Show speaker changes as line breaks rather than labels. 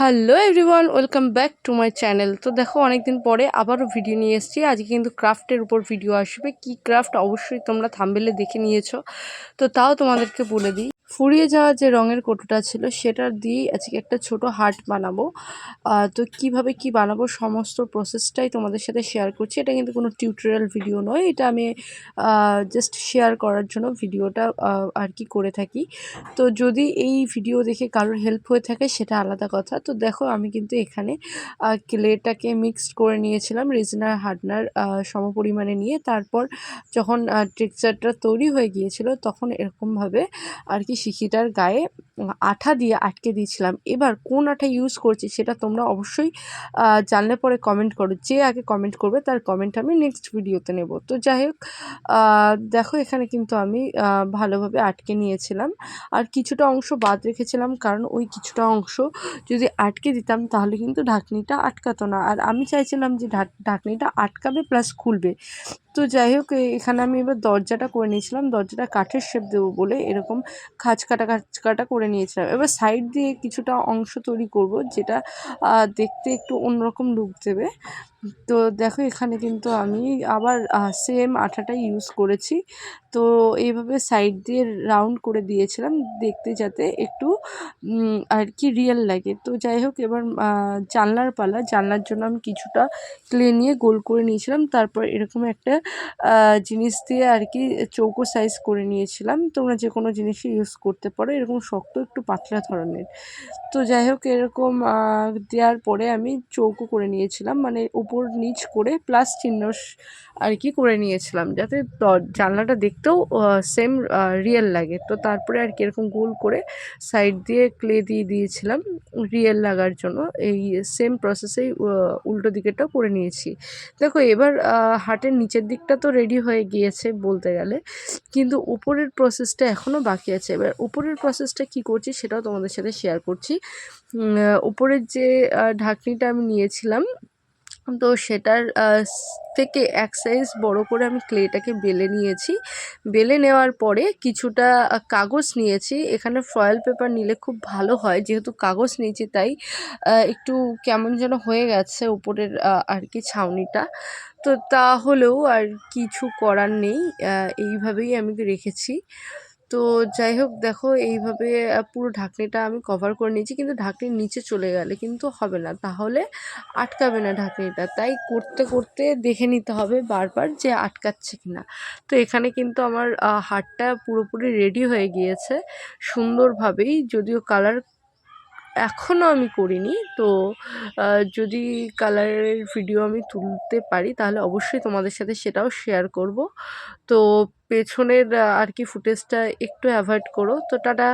Hello everyone, welcome back to my channel. তো দেখো, অনেকদিন পরে আবারও ভিডিও নিয়ে এসেছি। আজকে কিন্তু ক্রাফটের উপর ভিডিও আসবে। কি ক্রাফট অবশ্যই তোমরা থাম্বনেলে দেখে নিয়েছো, তো তাও তোমাদেরকে বলে দিই। ফুরিয়ে যাওয়া যে রঙের কৌটোটা ছিল সেটা দিয়েই আজকে একটা ছোট হার্ট বানাবো। তো কিভাবে কি বানাবো সমস্ত প্রসেসটাই তোমাদের সাথে শেয়ার করছি। এটা কিন্তু কোনো টিউটোরিয়াল ভিডিও নয়, এটা আমি জাস্ট শেয়ার করার জন্য ভিডিওটা আর কি করে থাকি। তো যদি এই ভিডিও দেখে কারোর হেল্প হয়ে থাকে সেটা আলাদা কথা। তো দেখো, আমি কিন্তু এখানে ক্লেটাকে মিক্সড করে নিয়েছিলাম রেজিনার হার্ডনার সমপরিমাণে নিয়ে। তারপর যখন টেক্সচারটা তৈরি হয়ে গিয়েছিল তখন এরকমভাবে আর কি শিখিটার গায়ে আঠা দিয়ে আটকে দিয়েছিলাম। এবার কোন আঠা ইউজ করছি সেটা তোমরা অবশ্যই জানলে পরে কমেন্ট করো। যে আগে কমেন্ট করবে তার কমেন্ট আমি নেক্সট ভিডিওতে নেব। তো যাই হোক, দেখো এখানে কিন্তু আমি ভালোভাবে আটকে নিয়েছিলাম। আর কিছুটা অংশ বাদ রেখেছিলাম, কারণ ওই কিছুটা অংশ যদি আটকে দিতাম তাহলে কিন্তু ঢাকনিটা আটকাতো না। আর আমি চাইছিলাম যে ঢাকনিটা আটকাবে প্লাস খুলবে। তো যাই হোক, এখানে আমি এবার দরজাটা করে নিয়েছিলাম। দরজাটা কাঠের শেপ দেবো বলে এরকম খাঁজ কাটা করে নিয়েছিলাম। এবার সাইড দিয়ে কিছুটা অংশ তৈরি করব, যেটা দেখতে একটু অন্যরকম লুক দেবে। তো দেখো, এখানে কিন্তু আমি আবার সেম আঠাটাই ইউজ করেছি। তো এইভাবে সাইড দিয়ে রাউন্ড করে দিয়েছিলাম, দেখতে যাতে একটু আর কি রিয়েল লাগে। তো যাই হোক, এবার জানলার পালা। জানলার জন্য আমি কিছুটা ক্লে নিয়ে গোল করে নিয়েছিলাম। তারপর এরকম একটা জিনিস দিয়ে আর কি চৌকো সাইজ করে নিয়েছিলাম। তোমরা যে কোনো জিনিসই ইউজ করতে পারো, এরকম শক্ত একটু পাতলা ধরনের। তো যাই হোক, এরকম দেওয়ার পরে আমি চৌকো করে নিয়েছিলাম, মানে উপর নিচ করে প্লাস চিহ্ন আর কি করে নিয়েছিলাম, যাতে জানলাটা দেখতেও সেম রিয়েল লাগে। তো তারপরে আর কি এরকম গোল করে সাইড দিয়ে ক্লে দিয়ে দিয়েছিলাম রিয়েল লাগার জন্য। এই সেম প্রসেসেই উল্টো দিকেটাও করে নিয়েছি। দেখো, এবার হাটের নিচের দিকটা তো রেডি হয়ে গিয়েছে বলতে গেলে, কিন্তু উপরের প্রসেসটা এখনও বাকি আছে। এবার উপরের প্রসেসটা কি করছি সেটাও তোমাদের সাথে শেয়ার করছি। উপরের যে ঢাকনিটা আমি নিয়েছিলাম, তো সেটার থেকে এক সাইজ বড় করে আমি ক্লেটাকে বেলে নিয়েছি। বেলে নেওয়ার পরে কিছুটা কাগজ নিয়েছি। এখানে ফয়েল পেপার নিলে খুব ভালো হয়, যেহেতু কাগজ নিয়েছি তাই একটু কেমন যেন হয়ে গেছে উপরের আর কি ছাউনিটা। তো তাহলেও আর কিছু করার নেই, এইভাবেই আমি রেখেছি। তো যাই হোক, দেখো এইভাবে পুরো ঢাকনিটা আমি কভার করে নিয়েছি। কিন্তু ঢাকনির নিচে চলে গেলে কিন্তু হবে না, তাহলে আটকাবে না ঢাকনিটা। তাই করতে করতে দেখে নিতে হবে বারবার যে আটকাচ্ছে কিনা। তো এখানে কিন্তু আমার হারটা পুরোপুরি রেডি হয়ে গিয়েছে সুন্দরভাবেই, যদিও কালার এখনও আমি করিনি। তো যদি কালারের ভিডিও আমি তুলতে পারি তাহলে অবশ্যই তোমাদের সাথে সেটাও শেয়ার করব। তো পেছনের আর কি ফুটেজটা একটু অ্যাভয়েড করো। তো টাটা।